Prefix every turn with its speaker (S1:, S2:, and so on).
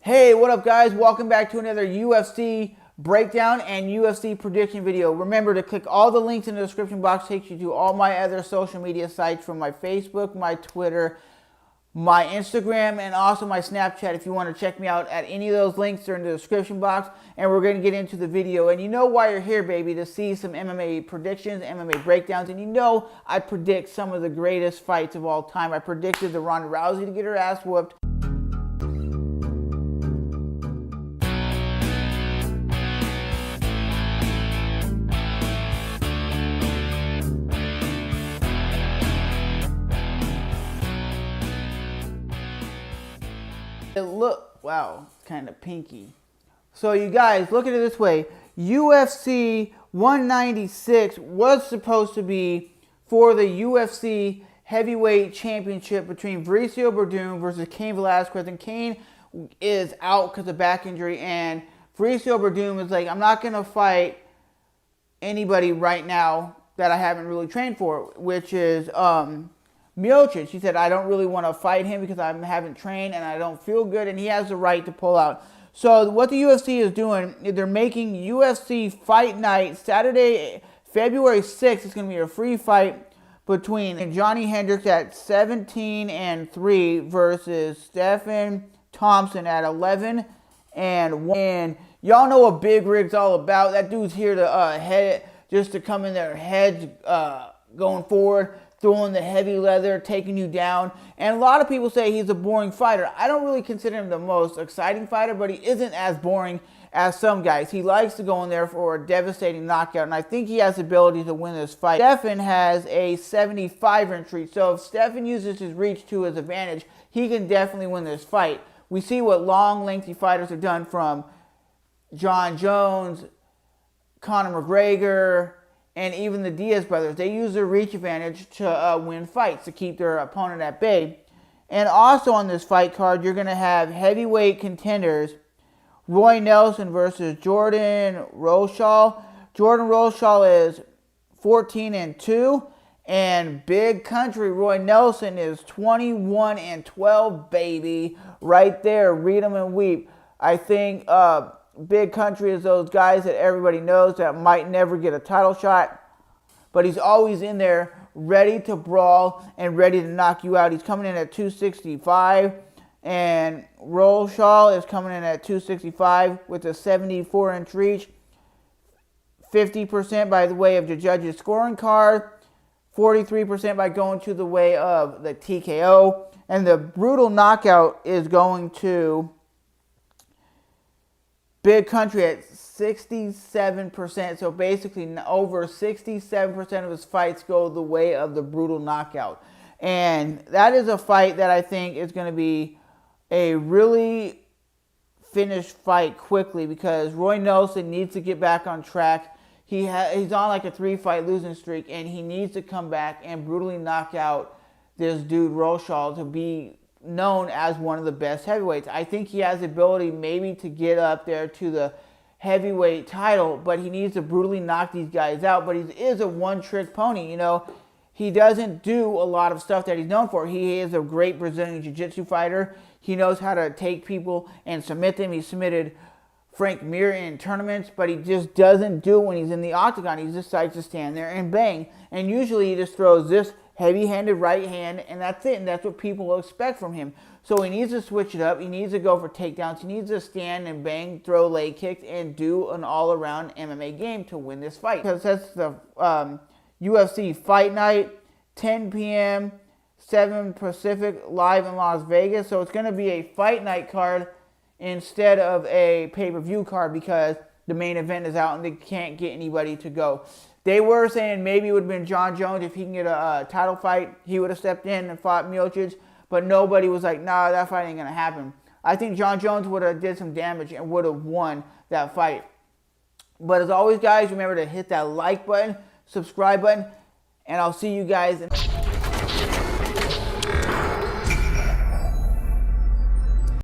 S1: Hey, what up guys? Welcome back to another UFC breakdown and UFC prediction video. Remember to click all the links in the description box. Takes you to all my other social media sites, from my Facebook, my Twitter, my Instagram, and also my Snapchat if you want to check me out at any of those links. They're in the description box. And we're going to get into the video. And you know why you're here, baby, to see some MMA predictions, MMA breakdowns. And you know I predict some of the greatest fights of all time. I predicted the Ronda Rousey to get her ass whooped. Wow, kind of pinky. So you guys, look at it this way. UFC 196 was supposed to be for the UFC heavyweight championship between Mauricio Verdun versus Cain Velasquez. And Cain is out because of back injury. And Mauricio Verdun is like, I'm not going to fight anybody right now that I haven't really trained for, which is Miocic. He said, I don't really want to fight him because I haven't trained and I don't feel good, and he has the right to pull out. So what the UFC is doing, they're making UFC Fight Night Saturday, February 6th. It's going to be a free fight between Johny Hendricks at 17-3 versus Stephen Thompson at 11-1. And y'all know what Big Rig's all about. That dude's here to just to come in there, heads going forward, throwing the heavy leather, taking you down. And a lot of people say he's a boring fighter. I don't really consider him the most exciting fighter, but he isn't as boring as some guys. He likes to go in there for a devastating knockout, and I think he has the ability to win this fight. Stephen has a 75-inch reach, so if Stephen uses his reach to his advantage, he can definitely win this fight. We see what long, lengthy fighters have done, from Jon Jones, Conor McGregor, and even the Diaz brothers. They use their reach advantage to win fights, to keep their opponent at bay. And also on this fight card, you're going to have heavyweight contenders, Roy Nelson versus Jordan Rochelle. Jordan Rochelle is 14-2, and Big Country Roy Nelson is 21-12, baby. Right there, read them and weep. I think Big Country is those guys that everybody knows that might never get a title shot, but he's always in there ready to brawl and ready to knock you out. He's coming in at 265, and Rochelle is coming in at 265 with a 74-inch reach. 50% by the way of the judges' scoring card, 43% by going to the way of the TKO, and the brutal knockout is going to Big Country at 67%. So basically over 67% of his fights go the way of the brutal knockout. And that is a fight that I think is going to be a really finished fight quickly, because Roy Nelson needs to get back on track. He's on like a 3-fight losing streak, and he needs to come back and brutally knock out this dude Rochelle to be known as one of the best heavyweights. I think he has the ability maybe to get up there to the heavyweight title, but he needs to brutally knock these guys out. But he is a one-trick pony, you know. He doesn't do a lot of stuff that he's known for. He is a great Brazilian Jiu-Jitsu fighter. He knows how to take people and submit them. He submitted Frank Mir in tournaments, but he just doesn't do it when he's in the octagon. He just decides to stand there and bang. And usually he just throws this heavy-handed right hand, and that's it. And that's what people expect from him. So he needs to switch it up. He needs to go for takedowns. He needs to stand and bang, throw leg kicks, and do an all-around MMA game to win this fight. Because that's the UFC Fight Night, 10 p.m., 7 Pacific, live in Las Vegas. So it's going to be a Fight Night card instead of a pay-per-view card, because the main event is out and they can't get anybody to go. They were saying maybe it would have been Jon Jones. If he can get a title fight, he would have stepped in and fought Miocic. But nobody was like, nah, that fight ain't going to happen. I think Jon Jones would have did some damage and would have won that fight. But as always, guys, remember to hit that like button, subscribe button, and I'll see you guys in